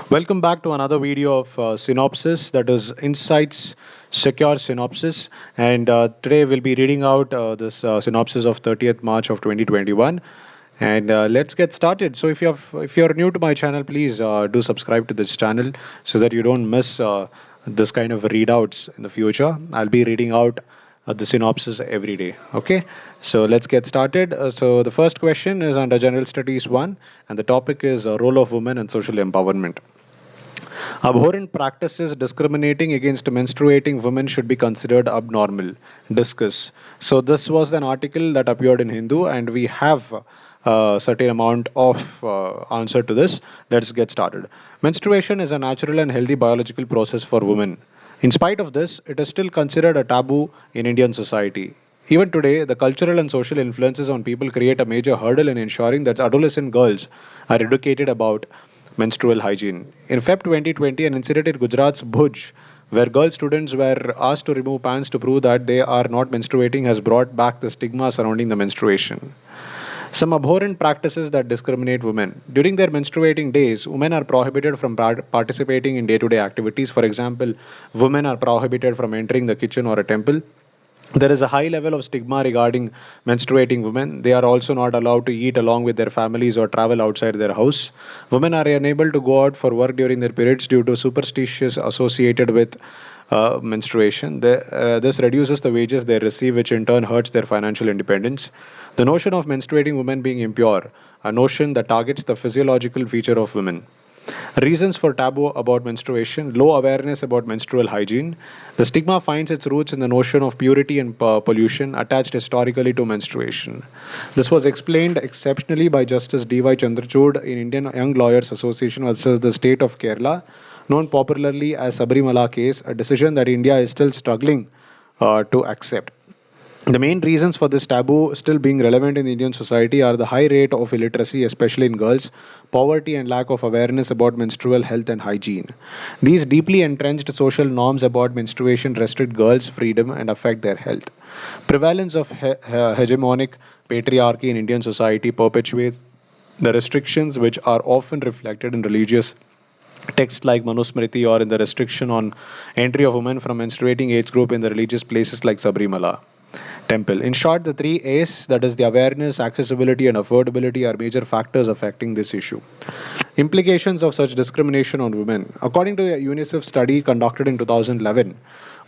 Welcome back to another video of Synopsis, that is Insights Secure Synopsis. And today we'll be reading out this synopsis of 30th March of 2021. And let's get started. So if you're new to my channel, please do subscribe to this channel so that you don't miss this kind of readouts in the future. I'll be reading out the synopsis every day. Okay, so let's get started. So the first question is under General Studies 1, and the topic is role of women and social empowerment. Abhorrent practices discriminating against menstruating women should be considered abnormal. Discuss. So this was an article that appeared in Hindu, and we have a certain amount of answer to this. Let's get started. Menstruation is a natural and healthy biological process for women. In spite of this, it is still considered a taboo in Indian society. Even today, the cultural and social influences on people create a major hurdle in ensuring that adolescent girls are educated about menstrual hygiene. In Feb 2020, an incident in Gujarat's Bhuj, where girl students were asked to remove pants to prove that they are not menstruating, has brought back the stigma surrounding the menstruation. Some abhorrent practices that discriminate women. During their menstruating days, women are prohibited from participating in day to day activities. For example, women are prohibited from entering the kitchen or a temple. There is a high level of stigma regarding menstruating women. They are also not allowed to eat along with their families or travel outside their house. Women are unable to go out for work during their periods due to superstitions associated with menstruation. This reduces the wages they receive, which in turn hurts their financial independence. The notion of menstruating women being impure, a notion that targets the physiological feature of women. Reasons for taboo about menstruation: low awareness about menstrual hygiene. The stigma finds its roots in the notion of purity and pollution attached historically to menstruation. This was explained exceptionally by Justice D.Y. Chandrachud in Indian Young Lawyers Association versus the State of Kerala, known popularly as Sabrimala case, a decision that India is still struggling to accept. The main reasons for this taboo still being relevant in Indian society are the high rate of illiteracy, especially in girls, poverty, and lack of awareness about menstrual health and hygiene. These deeply entrenched social norms about menstruation restrict girls' freedom and affect their health. Prevalence of hegemonic patriarchy in Indian society perpetuates the restrictions, which are often reflected in religious texts like Manusmriti or in the restriction on entry of women from menstruating age group in the religious places like Sabrimala temple. In short, the three A's, that is the awareness, accessibility, and affordability, are major factors affecting this issue. Implications of such discrimination on women. According to a UNICEF study conducted in 2011,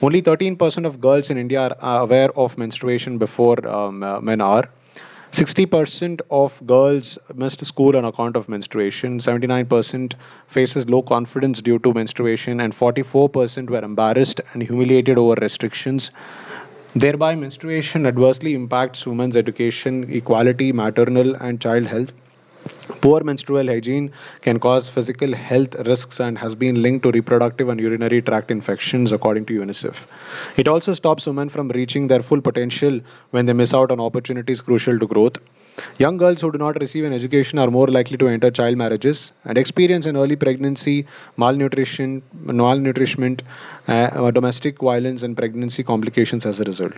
only 13% of girls in India are aware of menstruation before men are. 60% of girls missed school on account of menstruation. 79% faces low confidence due to menstruation, and 44% were embarrassed and humiliated over restrictions. Thereby, menstruation adversely impacts women's education, equality, maternal and child health. Poor menstrual hygiene can cause physical health risks and has been linked to reproductive and urinary tract infections, according to UNICEF. It also stops women from reaching their full potential when they miss out on opportunities crucial to growth. Young girls who do not receive an education are more likely to enter child marriages and experience an early pregnancy, malnutrition, domestic violence, and pregnancy complications as a result.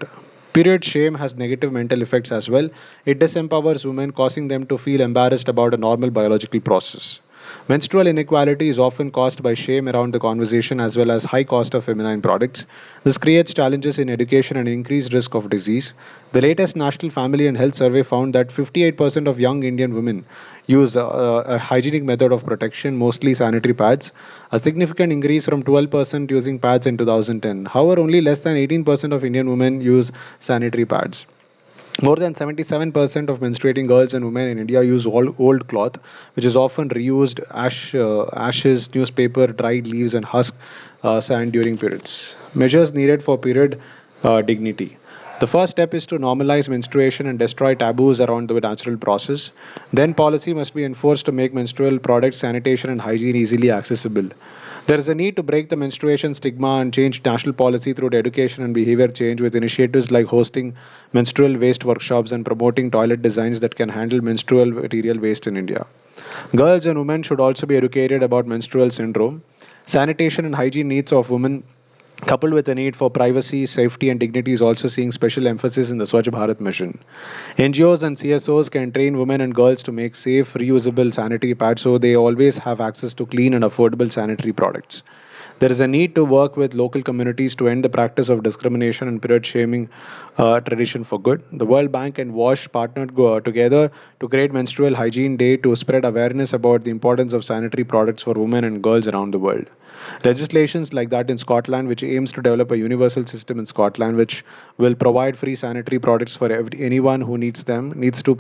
Period shame has negative mental effects as well. It disempowers women, causing them to feel embarrassed about a normal biological process. Menstrual inequality is often caused by shame around the conversation as well as high cost of feminine products. This creates challenges in education and increased risk of disease. The latest National Family and Health Survey found that 58% of young Indian women use a hygienic method of protection, mostly sanitary pads, a significant increase from 12% using pads in 2010. However, only less than 18% of Indian women use sanitary pads. More than 77% of menstruating girls and women in India use old cloth, which is often reused ashes, newspaper, dried leaves, and husk sand during periods. Measures needed for period dignity. The first step is to normalize menstruation and destroy taboos around the natural process. Then, policy must be enforced to make menstrual products, sanitation, and hygiene easily accessible. There is a need to break the menstruation stigma and change national policy through education and behavior change with initiatives like hosting menstrual waste workshops and promoting toilet designs that can handle menstrual material waste in India. Girls and women should also be educated about menstrual syndrome, sanitation and hygiene needs of women coupled with the need for privacy, safety, and dignity, is also seeing special emphasis in the Swachh Bharat mission. NGOs and CSOs can train women and girls to make safe, reusable sanitary pads so they always have access to clean and affordable sanitary products. There is a need to work with local communities to end the practice of discrimination and period shaming tradition for good. The World Bank and WASH partnered together to create Menstrual Hygiene Day to spread awareness about the importance of sanitary products for women and girls around the world. Legislations like that in Scotland, which aims to develop a universal system in Scotland, which will provide free sanitary products for anyone who needs them, needs to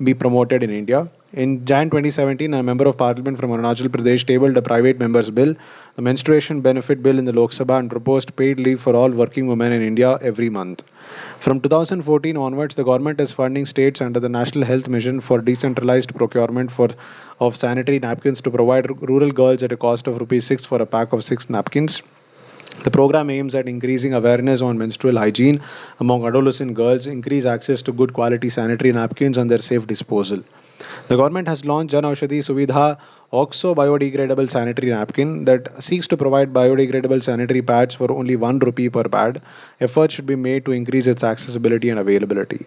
be promoted in India. In Jan 2017, a member of parliament from Arunachal Pradesh tabled a private member's bill, the menstruation benefit bill in the Lok Sabha, and proposed paid leave for all working women in India every month. From 2014 onwards, the government is funding states under the National Health Mission for decentralized procurement of sanitary napkins to provide rural girls at a cost of rupees 6 for a pack of 6 napkins. The program aims at increasing awareness on menstrual hygiene among adolescent girls, increase access to good quality sanitary napkins, and their safe disposal. The government has launched Jan Aushadhi Suvidha OXO biodegradable sanitary napkin that seeks to provide biodegradable sanitary pads for only 1 rupee per pad. Efforts should be made to increase its accessibility and availability.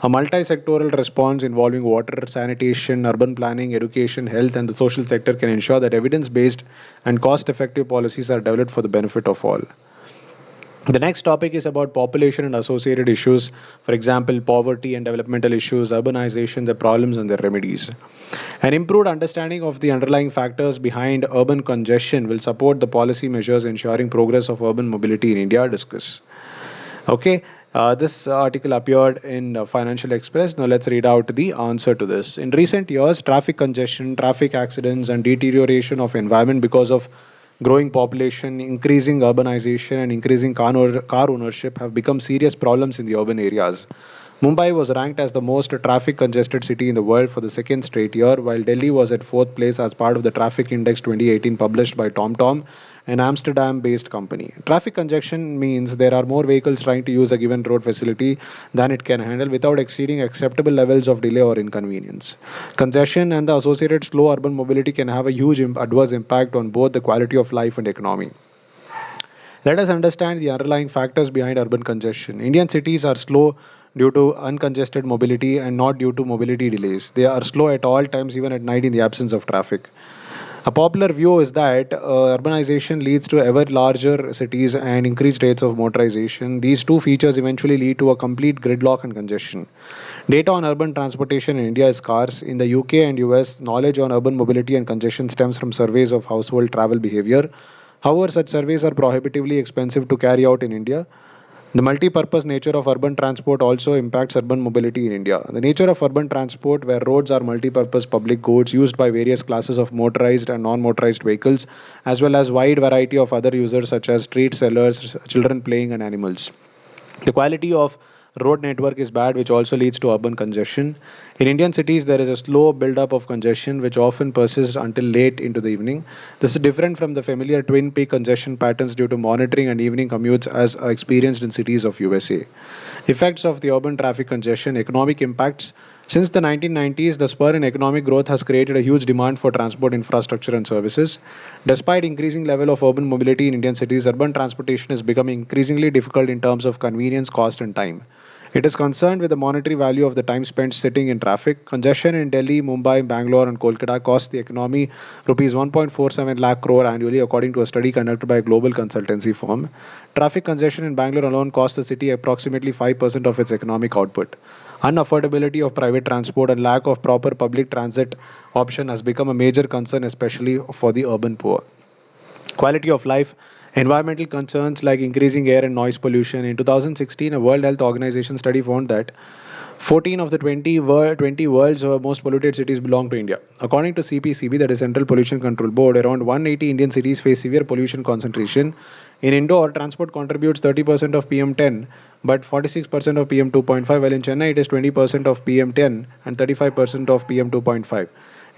A multi-sectoral response involving water, sanitation, urban planning, education, health, and the social sector can ensure that evidence-based and cost-effective policies are developed for the benefit of all. The next topic is about population and associated issues, for example, poverty and developmental issues, urbanization, their problems, and their remedies. An improved understanding of the underlying factors behind urban congestion will support the policy measures ensuring progress of urban mobility in India. Discuss. Okay, this article appeared in Financial Express. Now let's read out the answer to this. In recent years, traffic congestion, traffic accidents, and deterioration of environment because of growing population, increasing urbanization, and increasing car ownership have become serious problems in the urban areas. Mumbai was ranked as the most traffic congested city in the world for the second straight year, while Delhi was at fourth place as part of the Traffic Index 2018 published by TomTom, an Amsterdam based company. Traffic congestion means there are more vehicles trying to use a given road facility than it can handle without exceeding acceptable levels of delay or inconvenience. Congestion and the associated slow urban mobility can have a huge adverse impact on both the quality of life and economy. Let us understand the underlying factors behind urban congestion. Indian cities are slow due to uncongested mobility and not due to mobility delays. They are slow at all times, even at night, in the absence of traffic. A popular view is that urbanization leads to ever larger cities and increased rates of motorization. These two features eventually lead to a complete gridlock and congestion. Data on urban transportation in India is scarce. In the UK and US, knowledge on urban mobility and congestion stems from surveys of household travel behavior. However, such surveys are prohibitively expensive to carry out in India. The multi-purpose nature of urban transport also impacts urban mobility in India. The nature of urban transport, where roads are multi-purpose public goods used by various classes of motorized and non-motorized vehicles, as well as wide variety of other users such as street sellers, children playing, and animals. The quality of road network is bad, which also leads to urban congestion. In Indian cities, there is a slow build-up of congestion, which often persists until late into the evening. This is different from the familiar twin peak congestion patterns due to monitoring and evening commutes as are experienced in cities of USA. Effects of the urban traffic congestion, economic impacts. Since the 1990s, the spur in economic growth has created a huge demand for transport infrastructure and services. Despite increasing level of urban mobility in Indian cities, urban transportation is becoming increasingly difficult in terms of convenience, cost, and time. It is concerned with the monetary value of the time spent sitting in traffic. Congestion in Delhi, Mumbai, Bangalore, and Kolkata costs the economy rupees 1.47 lakh crore annually, according to a study conducted by a global consultancy firm. Traffic congestion in Bangalore alone costs the city approximately 5% of its economic output. Unaffordability of private transport and lack of proper public transit option has become a major concern, especially for the urban poor. Quality of life, environmental concerns like increasing air and noise pollution. In 2016, a World Health Organization study found that 14 of the 20 world's most polluted cities belong to India. According to CPCB, that is Central Pollution Control Board, around 180 Indian cities face severe pollution concentration. In Indore, transport contributes 30% of PM10, but 46% of PM2.5, while in Chennai it is 20% of PM10 and 35% of PM2.5.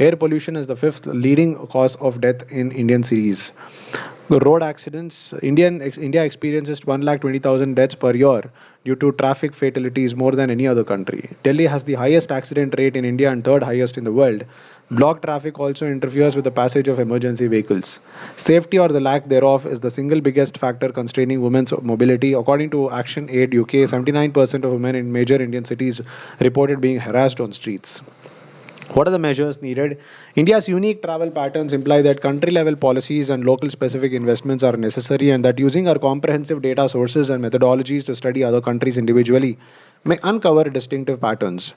Air pollution is the fifth leading cause of death in Indian cities. Road accidents. India experiences 1,20,000 deaths per year due to traffic fatalities, more than any other country. Delhi has the highest accident rate in India and third highest in the world. Blocked traffic also interferes with the passage of emergency vehicles. Safety or the lack thereof is the single biggest factor constraining women's mobility. According to Action Aid UK, 79% of women in major Indian cities reported being harassed on streets. What are the measures needed? India's unique travel patterns imply that country level policies and local specific investments are necessary, and that using our comprehensive data sources and methodologies to study other countries individually may uncover distinctive patterns.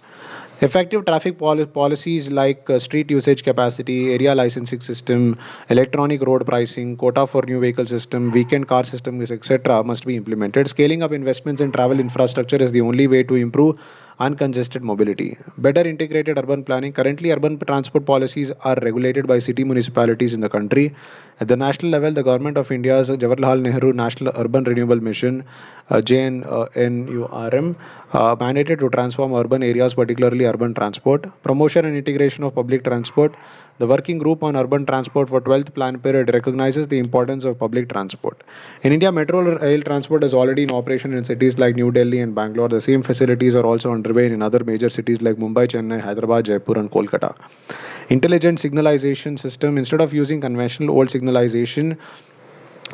Effective traffic policies like street usage capacity, area licensing system, electronic road pricing, quota for new vehicle system, weekend car systems, etc., must be implemented. Scaling up investments in travel infrastructure is the only way to improve uncongested mobility. Better integrated urban planning. Currently, urban transport policies are regulated by city municipalities in the country. At the national level, the government of India's Jawaharlal Nehru National Urban Renewable Mission, JNURM, mandated to transform urban areas, particularly urban transport. Promotion and integration of public transport. The Working Group on Urban Transport for 12th Plan Period recognizes the importance of public transport. In India, metro rail transport is already in operation in cities like New Delhi and Bangalore. The same facilities are also underway in other major cities like Mumbai, Chennai, Hyderabad, Jaipur, and Kolkata. Intelligent signalization system. Instead of using conventional old signalization,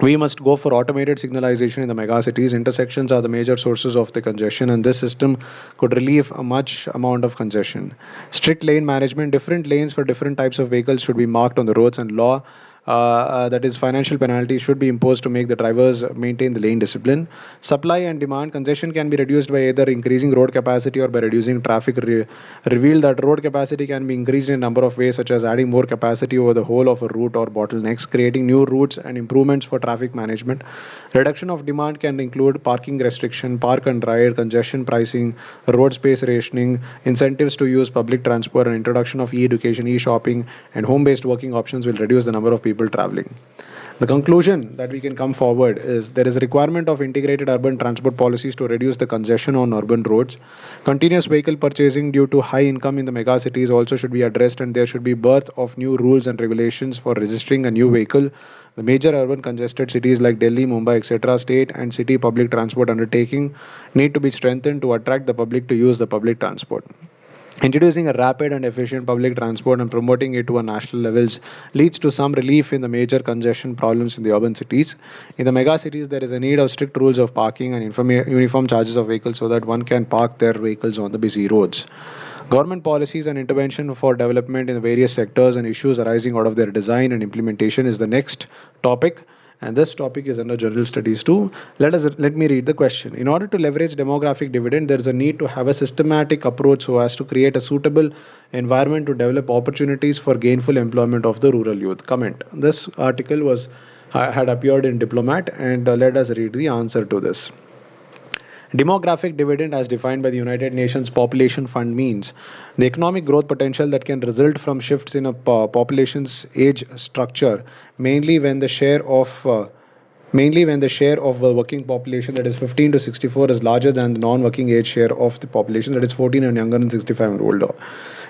we must go for automated signalization in the megacities. Intersections are the major sources of the congestion, and this system could relieve a much amount of congestion. Strict lane management. Different lanes for different types of vehicles should be marked on the roads, and law, that is, financial penalties should be imposed to make the drivers maintain the lane discipline. Supply and demand. Congestion can be reduced by either increasing road capacity or by reducing traffic. Revealed that road capacity can be increased in a number of ways, such as adding more capacity over the whole of a route or bottlenecks, creating new routes, and improvements for traffic management. Reduction of demand can include parking restriction, park and ride, congestion pricing, road space rationing, incentives to use public transport, and introduction of e-education, e-shopping, and home-based working options will reduce the number of people traveling. The conclusion that we can come forward is there is a requirement of integrated urban transport policies to reduce the congestion on urban roads. Continuous vehicle purchasing due to high income in the mega cities also should be addressed, and there should be birth of new rules and regulations for registering a new vehicle. The major urban congested cities like Delhi, Mumbai, etc., state and city public transport undertaking need to be strengthened to attract the public to use the public transport. Introducing a rapid and efficient public transport and promoting it to a national levels leads to some relief in the major congestion problems in the urban cities. In the mega cities, there is a need of strict rules of parking and uniform charges of vehicles so that one can park their vehicles on the busy roads. Government policies and intervention for development in the various sectors and issues arising out of their design and implementation is the next topic, and this topic is under general studies too. Let me read the question. In order to leverage demographic dividend, there is a need to have a systematic approach so as to create a suitable environment to develop opportunities for gainful employment of the rural youth. Comment. This article was had appeared in Diplomat, and let us read the answer to this. Demographic dividend, as defined by the United Nations Population Fund, means the economic growth potential that can result from shifts in a population's age structure, mainly when the share of the working population, that is 15 to 64, is larger than the non-working age share of the population, that is 14 and younger and 65 and older.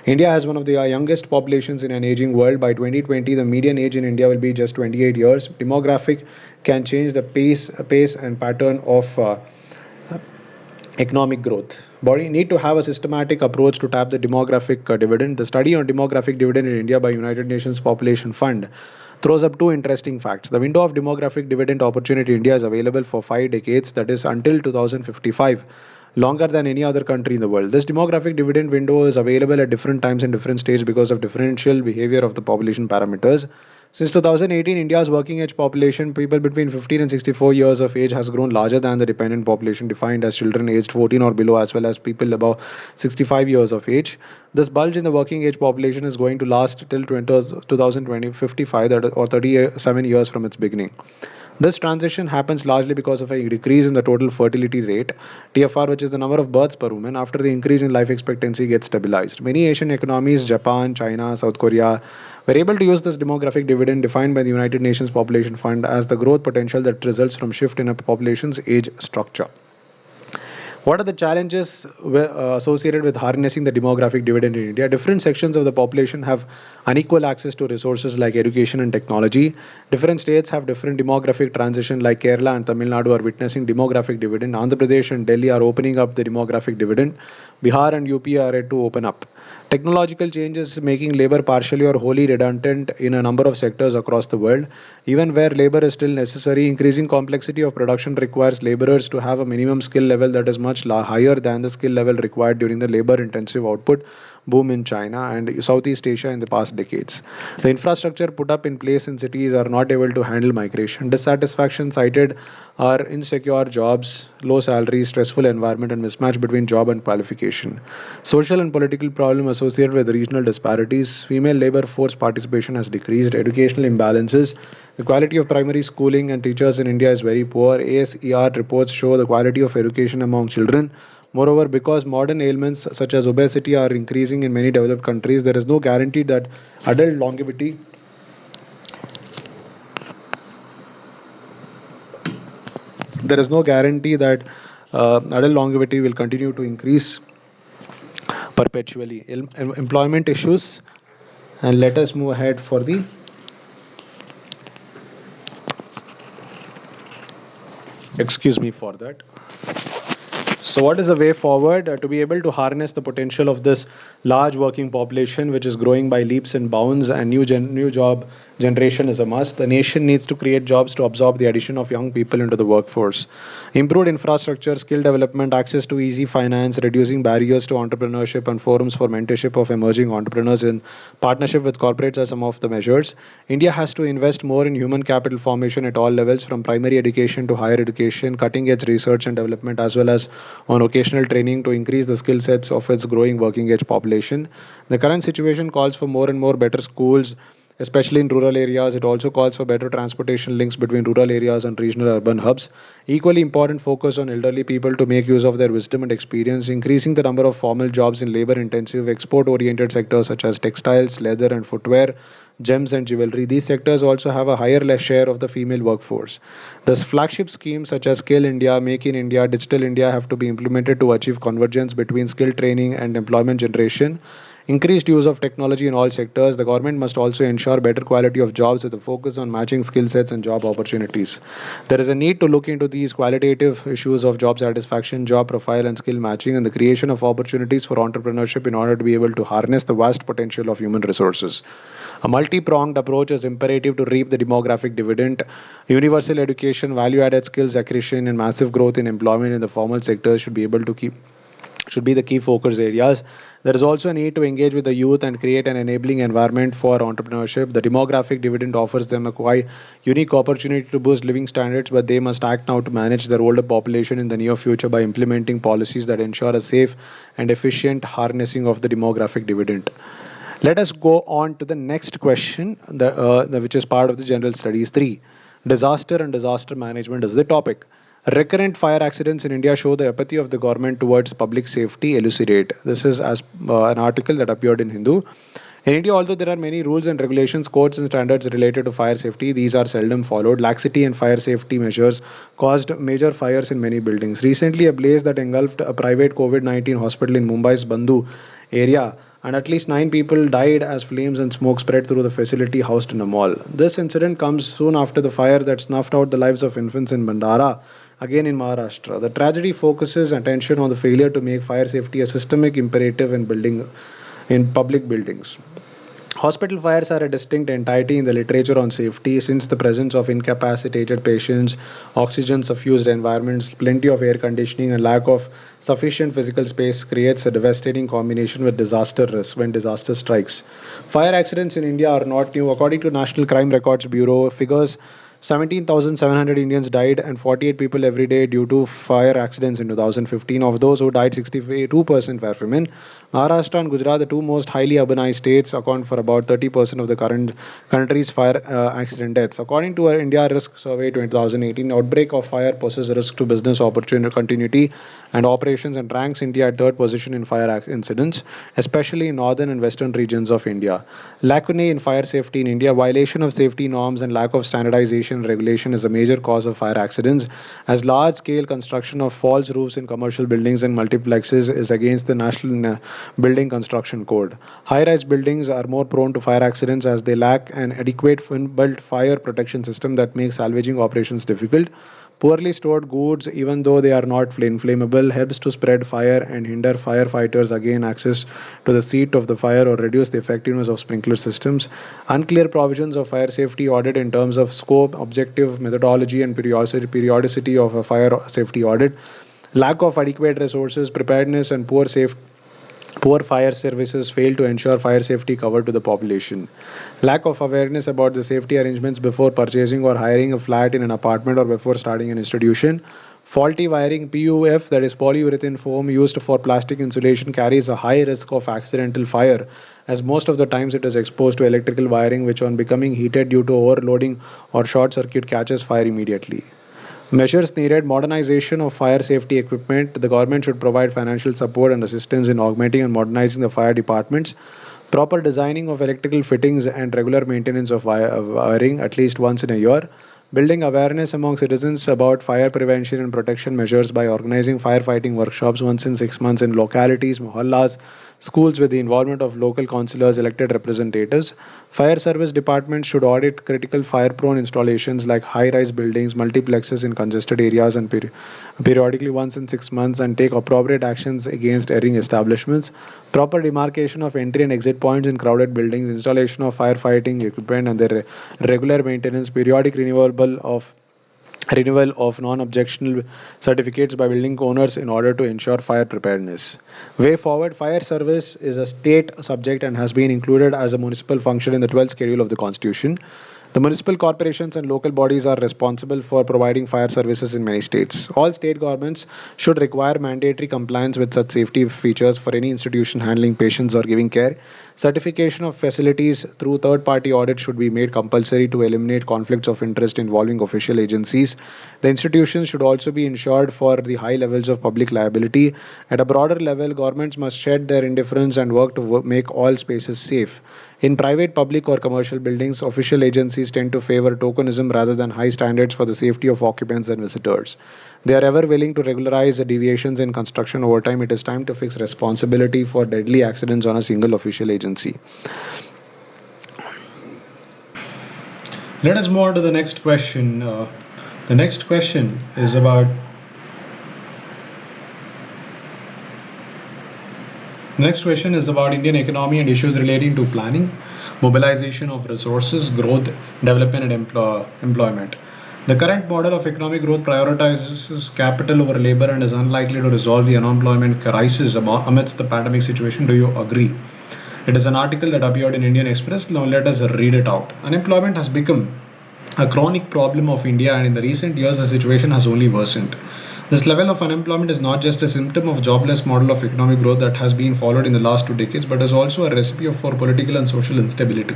India has one of the youngest populations in an aging world. By 2020, the median age in India will be just 28 years. Demographic can change the pace and pattern of economic growth. Body need to have a systematic approach to tap the demographic dividend. The study on demographic dividend in India by United Nations Population Fund throws up two interesting facts. The window of demographic dividend opportunity in India is available for 5 decades, that is until 2055, longer than any other country in the world. This demographic dividend window is available at different times in different states because of differential behavior of the population parameters. Since 2018, India's working age population, people between 15 and 64 years of age, has grown larger than the dependent population, defined as children aged 14 or below, as well as people above 65 years of age. This bulge in the working age population is going to last till 2055, or 37 years from its beginning. This transition happens largely because of a decrease in the total fertility rate, TFR, which is the number of births per woman, after the increase in life expectancy gets stabilized. Many Asian economies, Japan, China, South Korea, were able to use this demographic dividend defined by the United Nations Population Fund as the growth potential that results from shift in a population's age structure. What are the challenges associated with harnessing the demographic dividend in India? Different sections of the population have unequal access to resources like education and technology. Different states have different demographic transition, like Kerala and Tamil Nadu are witnessing demographic dividend. Andhra Pradesh and Delhi are opening up the demographic dividend. Bihar and UP are yet to open up. Technological changes making labor partially or wholly redundant in a number of sectors across the world. Even where labor is still necessary, increasing complexity of production requires laborers to have a minimum skill level that is much higher than the skill level required during the labor intensive output boom in China and Southeast Asia in the past decades. The infrastructure put up in place in cities are not able to handle migration. Dissatisfaction cited are insecure jobs, low salaries, stressful environment, and mismatch between job and qualification. Social and political problem associated with regional disparities. Female labor force participation has decreased. Educational imbalances. The quality of primary schooling and teachers in India is very poor. ASER reports show the quality of education among children. Moreover, because modern ailments such as obesity are increasing in many developed countries, there is no guarantee that adult longevity there is no guarantee that adult longevity will continue to increase perpetually. Employment issues, and let us move ahead for the excuse me for that. So, what is the way forward to be able to harness the potential of this large working population, which is growing by leaps and bounds, and new job generation is a must. The nation needs to create jobs to absorb the addition of young people into the workforce. Improved infrastructure, skill development, access to easy finance, reducing barriers to entrepreneurship, and forums for mentorship of emerging entrepreneurs in partnership with corporates are some of the measures. India has to invest more in human capital formation at all levels, from primary education to higher education, cutting edge research and development, as well as on vocational training to increase the skill sets of its growing working age population. The current situation calls for more and more better schools, especially in rural areas. It also calls for better transportation links between rural areas and regional urban hubs. Equally important focus on elderly people to make use of their wisdom and experience, increasing the number of formal jobs in labor intensive, export oriented sectors such as textiles, leather, and footwear, gems and jewelry. These sectors also have a higher share of the female workforce. Thus, flagship schemes such as Skill India, Make in India, Digital India have to be implemented to achieve convergence between skill training and employment generation. Increased use of technology in all sectors. The government must also ensure better quality of jobs with a focus on matching skill sets and job opportunities. There is a need to look into these qualitative issues of job satisfaction, job profile, and skill matching, and the creation of opportunities for entrepreneurship in order to be able to harness the vast potential of human resources. A multi pronged approach is imperative to reap the demographic dividend. Universal education, value added skills acquisition, and massive growth in employment in the formal sector should be the key focus areas. There is also a need to engage with the youth and create an enabling environment for entrepreneurship. The demographic dividend offers them a quite unique opportunity to boost living standards, but they must act now to manage their older population in the near future by implementing policies that ensure a safe and efficient harnessing of the demographic dividend. Let us go on to the next question, which is part of the general studies 3. Disaster and disaster management is the topic. Recurrent fire accidents in India show the apathy of the government towards public safety. Elucidate. This is as an article that appeared in Hindu. In India, although there are many rules and regulations, codes, and standards related to fire safety, these are seldom followed. Laxity in fire safety measures caused major fires in many buildings. Recently, a blaze that engulfed a private COVID 19 hospital in Mumbai's Bandhu area, and at least 9 people died as flames and smoke spread through the facility housed in a mall. This incident comes soon after the fire that snuffed out the lives of infants in Bandara, again in Maharashtra. The tragedy focuses attention on the failure to make fire safety a systemic imperative in public buildings. Hospital fires are a distinct entity in the literature on safety since the presence of incapacitated patients, oxygen suffused environments, plenty of air conditioning, and lack of sufficient physical space creates a devastating combination with disaster risk when disaster strikes. Fire accidents in India are not new. According to National Crime Records Bureau figures, 17,700 Indians died and 48 people every day due to fire accidents in 2015. Of those who died, 62% were women. Maharashtra and Gujarat, the two most highly urbanized states, account for about 30% of the current country's fire accident deaths. According to our India Risk Survey 2018, outbreak of fire poses a risk to business opportunity continuity and operations and ranks India at third position in fire incidents, especially in northern and western regions of India. Lacunae in fire safety in India, violation of safety norms and lack of standardization installation regulation is a major cause of fire accidents, as large-scale construction of false roofs in commercial buildings and multiplexes is against the National Building Construction Code. High-rise buildings are more prone to fire accidents as they lack an adequate inbuilt fire protection system that makes salvaging operations difficult. Poorly stored goods, even though they are not inflammable, helps to spread fire and hinder firefighters gain access to the seat of the fire or reduce the effectiveness of sprinkler systems. Unclear provisions of fire safety audit in terms of scope, objective methodology, and periodicity of a fire safety audit. Lack of adequate resources, preparedness, and poor fire services fail to ensure fire safety cover to the population. Lack of awareness about the safety arrangements before purchasing or hiring a flat in an apartment or before starting an institution. Faulty wiring PUF, that is polyurethane foam used for plastic insulation, carries a high risk of accidental fire as most of the times it is exposed to electrical wiring which on becoming heated due to overloading or short circuit catches fire immediately. Measures needed: modernization of fire safety equipment. The government should provide financial support and assistance in augmenting and modernizing the fire departments. Proper designing of electrical fittings and regular maintenance of wiring at least once in a year. Building awareness among citizens about fire prevention and protection measures by organizing firefighting workshops once in 6 months in localities, mohallas, schools with the involvement of local councillors, elected representatives. Fire service departments should audit critical fire prone installations like high rise buildings, multiplexes in congested areas, and periodically once in 6 months and take appropriate actions against erring establishments. Proper demarcation of entry and exit points in crowded buildings, installation of firefighting equipment, and their regular maintenance, periodic renewal of non-objectionable certificates by building owners in order to ensure fire preparedness. Way forward: fire service is a state subject and has been included as a municipal function in the 12th schedule of the Constitution. The municipal corporations and local bodies are responsible for providing fire services in many states. All state governments should require mandatory compliance with such safety features for any institution handling patients or giving care. Certification of facilities through third party audit should be made compulsory to eliminate conflicts of interest involving official agencies. The institutions should also be insured for the high levels of public liability. At a broader level, governments must shed their indifference and work to make all spaces safe. In private, public, or commercial buildings, official agencies tend to favor tokenism rather than high standards for the safety of occupants and visitors. They are ever willing to regularize the deviations in construction over time. It is time to fix responsibility for deadly accidents on a single official agency. Let us move on to the next question. The next question is about Indian economy and issues relating to planning, mobilization of resources, growth, development, and employment. The current model of economic growth prioritizes capital over labor and is unlikely to resolve the unemployment crisis amidst the pandemic situation. Do you agree? It is an article that appeared in Indian Express. Now let us read it out. Unemployment has become a chronic problem of India, and in the recent years the situation has only worsened. This level of unemployment is not just a symptom of jobless model of economic growth that has been followed in the last 2 decades, but is also a recipe for political and social instability.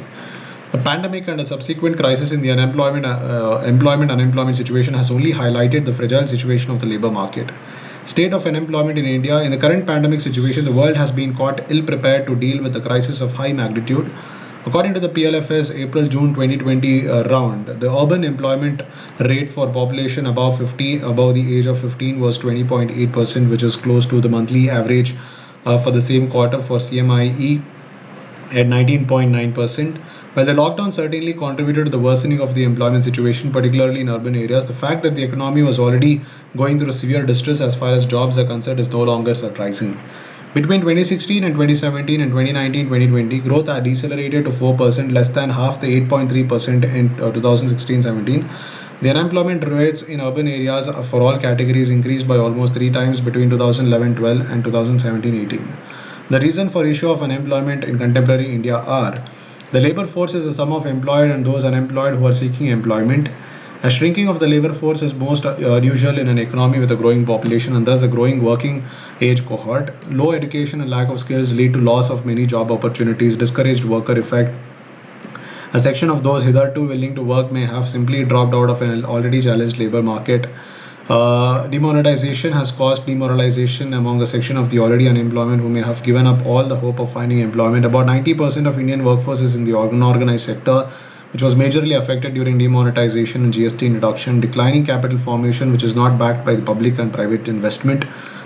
The pandemic and a subsequent crisis in the unemployment situation has only highlighted the fragile situation of the labor market. State of unemployment in India. In the current pandemic situation, the world has been caught ill prepared to deal with a crisis of high magnitude. According to the PLF's April-June 2020 round, the urban employment rate for population above the age of 15 was 20.8%, which is close to the monthly average for the same quarter for CMIE at 19.9%. While the lockdown certainly contributed to the worsening of the employment situation, particularly in urban areas, the fact that the economy was already going through severe distress as far as jobs are concerned is no longer surprising. Between 2016 and 2017 and 2019-2020, growth had decelerated to 4%, less than half the 8.3% in 2016-17. The unemployment rates in urban areas for all categories increased by almost 3 times between 2011-12 and 2017-18. The reason for issue of unemployment in contemporary India are: the labor force is the sum of employed and those unemployed who are seeking employment. A shrinking of the labor force is most unusual in an economy with a growing population and thus a growing working age cohort. Low education and lack of skills lead to loss of many job opportunities, discouraged worker effect. A section of those hitherto willing to work may have simply dropped out of an already challenged labor market. Demonetization has caused demoralization among a section of the already unemployed who may have given up all the hope of finding employment. About 90% of Indian workforce is in the unorganized sector, which was majorly affected during demonetization and GST introduction, declining capital formation, which is not backed by the public and private investment,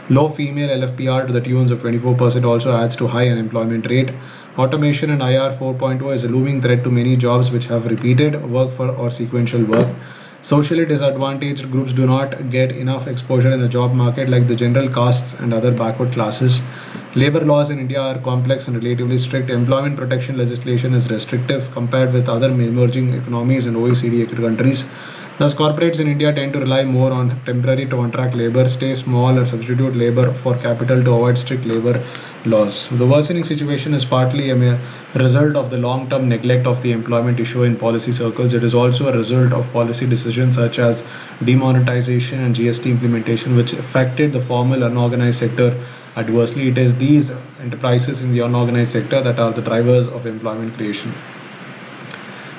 low female LFPR to the tunes of 24% also adds to high unemployment rate. Automation and IR 4.0 is a looming threat to many jobs which have repeated work for or sequential work. Socially disadvantaged groups do not get enough exposure in the job market like the general castes and other backward classes. Labor laws in India are complex and relatively strict. Employment protection legislation is restrictive compared with other emerging economies and OECD countries. Thus, corporates in India tend to rely more on temporary to contract labor, stay small, or substitute labor for capital to avoid strict labor laws. The worsening situation is partly a result of the long term neglect of the employment issue in policy circles. It is also a result of policy decisions such as demonetization and GST implementation, which affected the formal unorganized sector adversely. It is these enterprises in the unorganized sector that are the drivers of employment creation.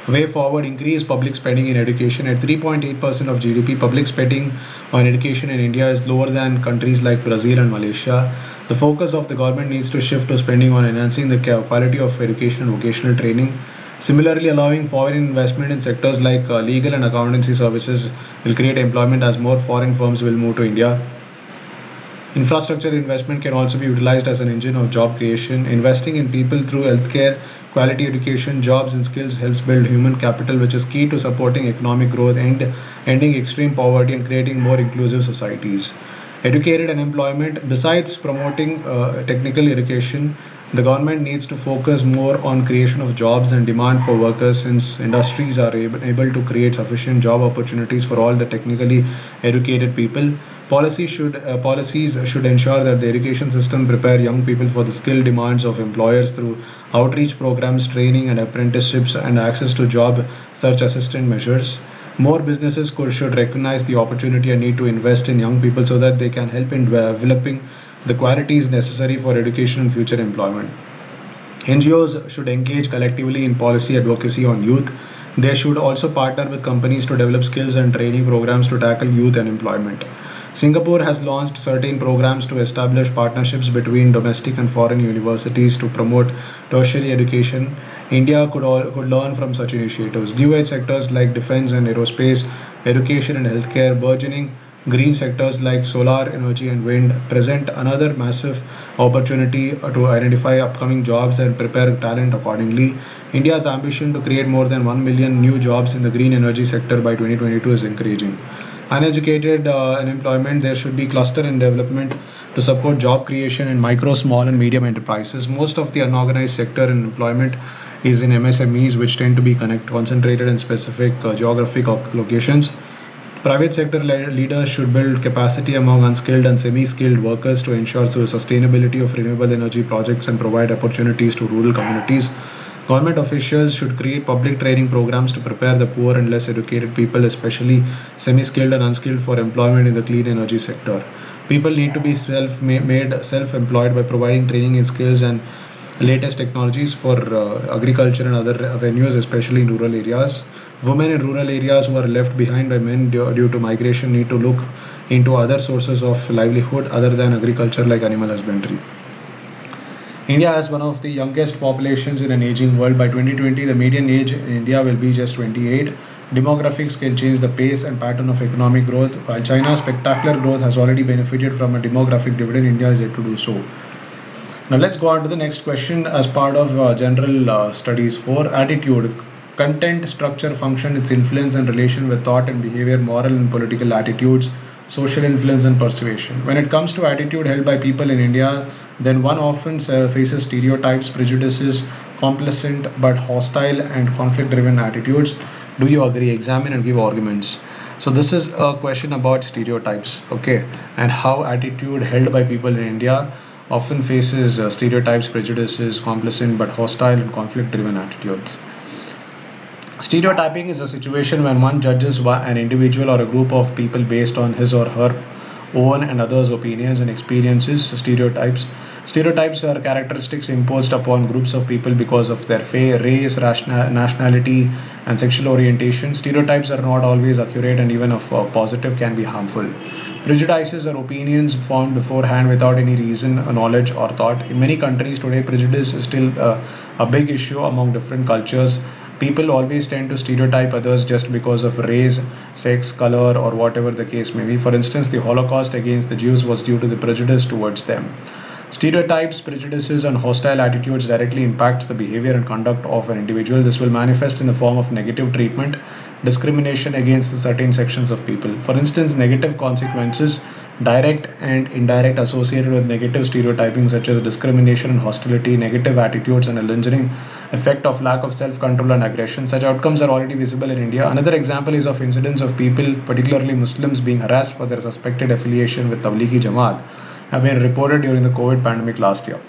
Way forward, increase public spending in education. At 3.8% of GDP, public spending on education in India is lower than countries like Brazil and Malaysia. The focus of the government needs to shift to spending on enhancing the quality of education and vocational training. Similarly, allowing foreign investment in sectors like legal and accountancy services will create employment as more foreign firms will move to India. Infrastructure investment can also be utilized as an engine of job creation. Investing in people through healthcare, quality education, jobs, and skills helps build human capital, which is key to supporting economic growth and ending extreme poverty and creating more inclusive societies. Educated unemployment, besides promoting technical education, the government needs to focus more on creation of jobs and demand for workers since industries are able to create sufficient job opportunities for all the technically educated people. Policies should ensure that the education system prepare young people for the skill demands of employers through outreach programs, training and apprenticeships, and access to job search assistant measures. More businesses should recognize the opportunity and need to invest in young people so that they can help in developing the qualities necessary for education and future employment. NGOs should engage collectively in policy advocacy on youth. They should also partner with companies to develop skills and training programs to tackle youth unemployment. Singapore has launched certain programs to establish partnerships between domestic and foreign universities to promote tertiary education. India could learn from such initiatives. New age sectors like defense and aerospace, education and healthcare, burgeoning green sectors like solar energy and wind present another massive opportunity to identify upcoming jobs and prepare talent accordingly. India's ambition to create more than 1 million new jobs in the green energy sector by 2022 is encouraging. Uneducated unemployment, there should be cluster and development to support job creation in micro, small, and medium enterprises. Most of the unorganized sector in employment is in MSMEs, which tend to be concentrated in specific geographic locations. Private sector leaders should build capacity among unskilled and semi-skilled workers to ensure the sustainability of renewable energy projects and provide opportunities to rural communities. Government officials should create public training programs to prepare the poor and less educated people, especially semi-skilled and unskilled, for employment in the clean energy sector. People need to be self-employed by providing training in skills and latest technologies for agriculture and other avenues, especially in rural areas. Women in rural areas who are left behind by men due to migration need to look into other sources of livelihood other than agriculture, like animal husbandry. India has one of the youngest populations in an aging world. By 2020, the median age in India will be just 28. Demographics can change the pace and pattern of economic growth. While China's spectacular growth has already benefited from a demographic dividend, India is yet to do so. Now let's go on to the next question as part of general studies for attitude. Content, structure, function, its influence and relation with thought and behavior, moral and political attitudes, social influence and persuasion. When it comes to attitude held by people in India, then one often faces stereotypes, prejudices, complacent but hostile and conflict-driven attitudes. Do you agree? Examine and give arguments. So this is a question about stereotypes, okay, and how attitude held by people in India often faces stereotypes, prejudices, complacent but hostile and conflict-driven attitudes. Stereotyping is a situation when one judges an individual or a group of people based on his or her own and others' opinions and experiences. Stereotypes are characteristics imposed upon groups of people because of their race, nationality, and sexual orientation. Stereotypes are not always accurate and even if positive can be harmful. Prejudices are opinions formed beforehand without any reason, knowledge, or thought. In many countries today, prejudice is still a big issue among different cultures People always tend to stereotype others just because of race, sex, color, or whatever the case may be. For instance, the Holocaust against the Jews was due to the prejudice towards them. Stereotypes, prejudices, and hostile attitudes directly impacts the behavior and conduct of an individual. This will manifest in the form of negative treatment, discrimination against certain sections of people. For instance, negative consequences, direct and indirect, associated with negative stereotyping, such as discrimination and hostility, negative attitudes, and a lingering effect of lack of self-control and aggression. Such outcomes are already visible in India. Another example is of incidents of people, particularly Muslims, being harassed for their suspected affiliation with Tablighi Jamaat have been reported during the COVID pandemic last year.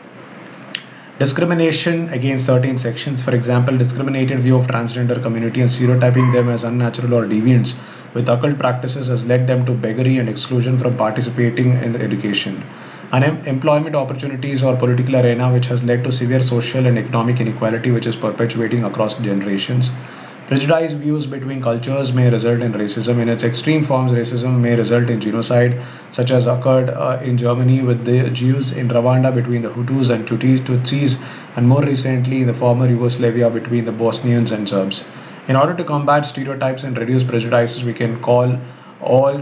Discrimination against certain sections, for example, discriminated view of transgender community and stereotyping them as unnatural or deviants with occult practices has led them to beggary and exclusion from participating in education. Unemployment opportunities or political arena which has led to severe social and economic inequality which is perpetuating across generations. Prejudiced views between cultures may result in racism. In its extreme forms, racism may result in genocide, such as occurred in Germany with the Jews, in Rwanda between the Hutus and Tutsis, and more recently in the former Yugoslavia between the Bosnians and Serbs. In order to combat stereotypes and reduce prejudices, we can all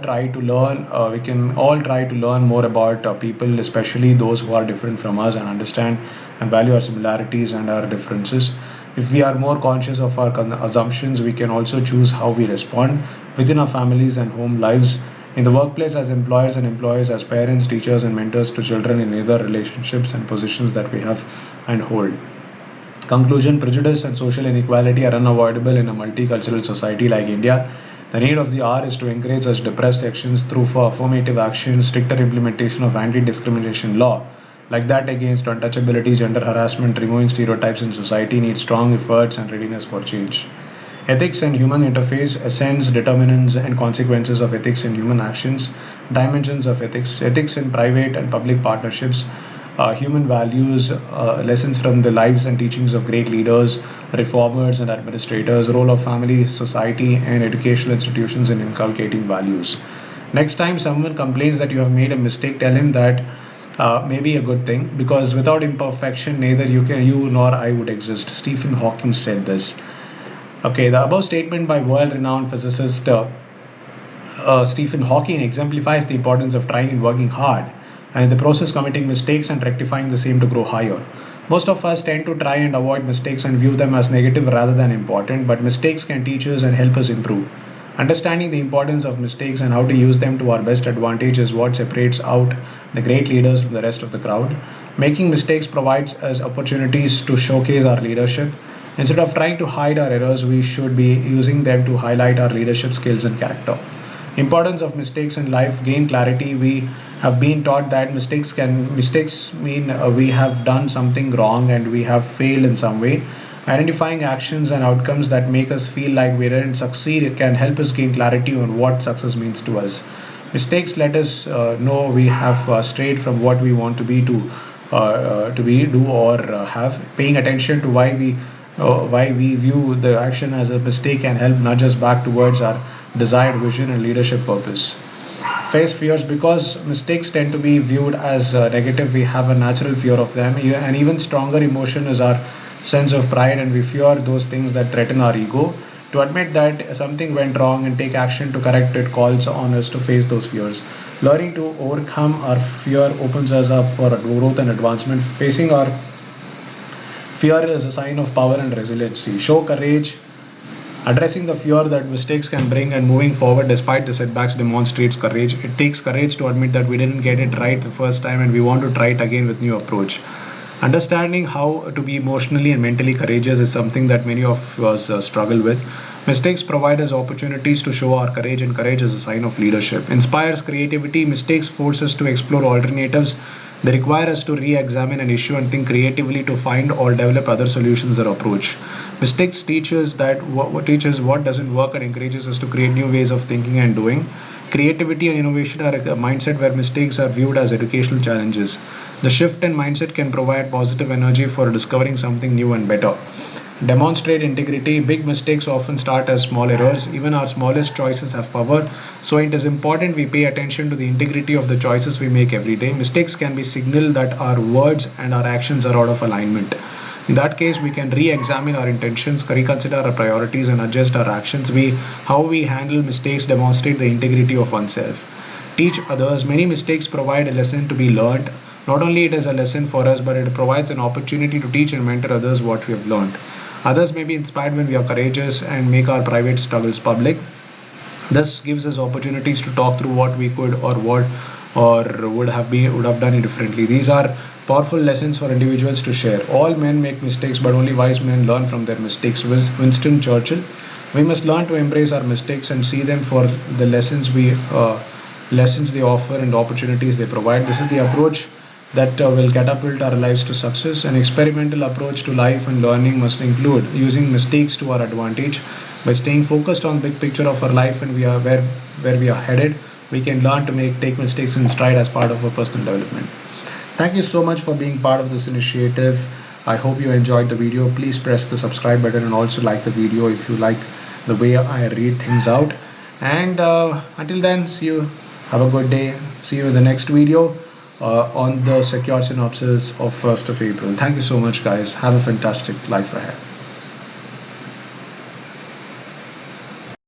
try to learn more about people, especially those who are different from us, and understand and value our similarities and our differences. If we are more conscious of our assumptions, we can also choose how we respond within our families and home lives, in the workplace, as employers and employees, as parents, teachers, and mentors to children, in other relationships and positions that we have and hold. Conclusion: prejudice and social inequality are unavoidable in a multicultural society like India. The need of the hour is to encourage such depressed actions through affirmative action, stricter implementation of anti discrimination law, like that against untouchability, gender harassment, removing stereotypes in society, needs strong efforts and readiness for change. Ethics and human interface, essence, determinants, and consequences of ethics in human actions, dimensions of ethics, ethics in private and public partnerships, human values, lessons from the lives and teachings of great leaders, reformers, and administrators, role of family, society, and educational institutions in inculcating values. Next time someone complains that you have made a mistake, tell him that may be a good thing, because without imperfection, neither you nor I would exist. Stephen Hawking said this. Okay, the above statement by world-renowned physicist Stephen Hawking exemplifies the importance of trying and working hard, and in the process committing mistakes and rectifying the same to grow higher. Most of us tend to try and avoid mistakes and view them as negative rather than important, but mistakes can teach us and help us improve. Understanding the importance of mistakes and how to use them to our best advantage is what separates out the great leaders from the rest of the crowd. Making mistakes provides us opportunities to showcase our leadership. Instead of trying to hide our errors, we should be using them to highlight our leadership skills and character. Importance of mistakes in life: gain clarity. We have been taught that mistakes mean we have done something wrong and we have failed in some way. Identifying actions and outcomes that make us feel like we didn't succeed can help us gain clarity on what success means to us. Mistakes let us know we have strayed from what we want to be, do, or have. Paying attention to why we view the action as a mistake can help nudge us back towards our desired vision and leadership purpose. Face fears: because mistakes tend to be viewed as negative, we have a natural fear of them. An even stronger emotion is our sense of pride, and we fear those things that threaten our ego. To admit that something went wrong and take action to correct it calls on us to face those fears. Learning to overcome our fear opens us up for growth and advancement. Facing our fear is a sign of power and resiliency. Show courage. Addressing the fear that mistakes can bring and moving forward despite the setbacks demonstrates courage. It takes courage to admit that we didn't get it right the first time and we want to try it again with new approach. Understanding how to be emotionally and mentally courageous is something that many of us struggle with. Mistakes provide us opportunities to show our courage, and courage is a sign of leadership. Inspires creativity. Mistakes force us to explore alternatives. They require us to re-examine an issue and think creatively to find or develop other solutions or approach. Mistakes teaches what doesn't work and encourages us to create new ways of thinking and doing. Creativity and innovation are a mindset where mistakes are viewed as educational challenges. The shift in mindset can provide positive energy for discovering something new and better. Demonstrate integrity. Big mistakes often start as small errors. Even our smallest choices have power, so it is important we pay attention to the integrity of the choices we make every day. Mistakes can be signal that our words and our actions are out of alignment. In that case, we can re-examine our intentions, reconsider our priorities, and adjust our actions. How we handle mistakes demonstrate the integrity of oneself. Teach others. Many mistakes provide a lesson to be learned. Not only it is a lesson for us, but it provides an opportunity to teach and mentor others what we have learned. Others may be inspired when we are courageous and make our private struggles public. This gives us opportunities to talk through what we could or would have done it differently. These are powerful lessons for individuals to share. All men make mistakes, but only wise men learn from their mistakes. Winston Churchill. We must learn to embrace our mistakes and see them for the lessons they offer and opportunities they provide. This is the approach that will catapult our lives to success. An experimental approach to life and learning must include using mistakes to our advantage. By staying focused on the big picture of our life and we are where we are headed, we can learn to take mistakes in stride as part of our personal development. Thank you so much for being part of this initiative. I hope you enjoyed the video. Please press the subscribe button and also like the video if you like the way I read things out. And until then, see you. Have a good day. See you in the next video on the secure synopsis of 1st of April. Thank you so much, guys. Have a fantastic life ahead.